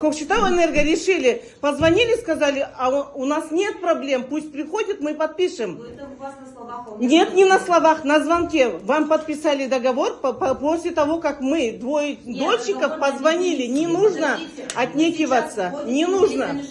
Кокшетау-Энерго решили, позвонили, сказали, а у нас нет проблем, пусть приходит, мы подпишем. Это у вас на словах, а у Нет, меня не на словах, на звонке. Вам подписали договор после того, как мы, двое дольщиков, позвонили. Не нужно отнекиваться, не нужно.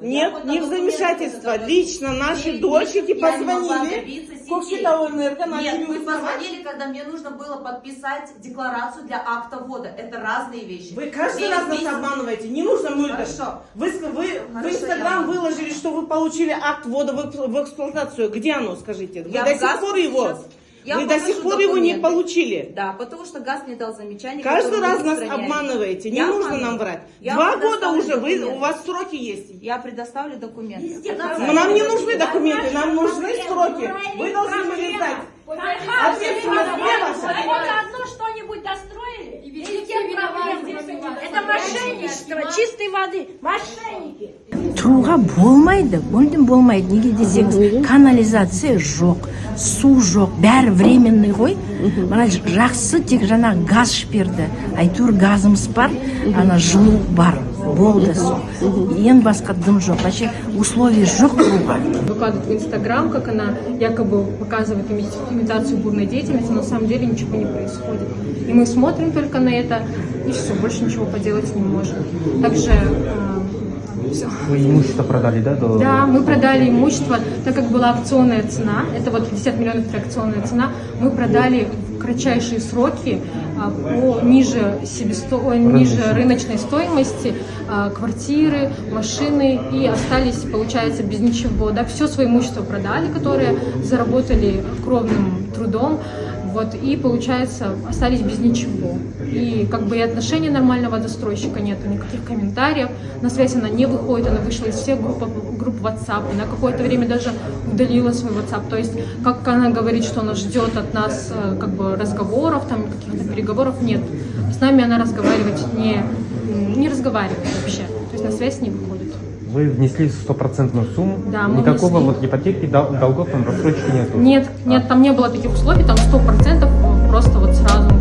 Нет, не в замешательство. Лично наши дольщики позвонили. Кокшетау-Энерго начали Нет, вы узнавать. позвонили, когда мне нужно было подписать декларацию для акта ввода. Это разные вещи. Вы каждый Здесь раз нас здесь- обманываете. Не нужно мыльдер. Хорошо. Вы в Хорошо, Инстаграм я- выложили, что вы получили акт ввода в эксплуатацию. Где оно, скажите? Вы Я до в сих ГАЗ пор его, сейчас- Я вы до покажу сих пор его не документы. получили. Да, потому что ГАЗ мне дал замечание. Каждый которое раз мы нас устраняем. обманываете. Не Я нужно обманываю. нам врать. Я 2 года предоставлю уже документы. у вас сроки есть. Я предоставлю документы. Нам не нужны документы, нам нужны сроки. Вы должны были знать. Ответственность где ваша? Вот одно что-нибудь достроили, и все проблемы. Это мошенничество чистой воды. Мошенники. тұруға болмайды, мүлдем болмайды. Неге десеңіз, канализация жоқ, су жоқ, бәрі временный ғой. Мына жақсы тек жаңа газ шперді. Әйтеуір газымыз бар, ана жылу бар. Болды сол. Ең басқа дым жоқ. Вообще условий жоқ тұруға. Выкладывает в Инстаграм, как она якобы показывает имитацию бурной деятельности, но на самом деле ничего не происходит. И мы смотрим только на это, и все, больше ничего поделать не можем. Также все. Вы имущество продали, да? Да, мы продали имущество, так как была акционная цена, это вот 50 миллионов это акционная цена, мы продали в кратчайшие сроки по ниже рыночной стоимости квартиры, машины, и остались, получается, без ничего. Да, все свое имущество продали, которое заработали кровным трудом. Вот, и, получается, остались без ничего. И как бы и отношения нормального застройщика нету, никаких комментариев. На связь она не выходит, она вышла из всех групп WhatsApp. И на какое-то время даже удалила свой WhatsApp. То есть, как она говорит, что она ждет от нас как бы разговоров, там каких-то переговоров, нет. С нами она разговаривать не разговаривает вообще. То есть на связь не выходит. Вы внесли 100% сумму, Да, мы никакого внесли. вот ипотеки, долгов, там, рассрочки нету? Нет, там не было таких условий, там 100% просто вот сразу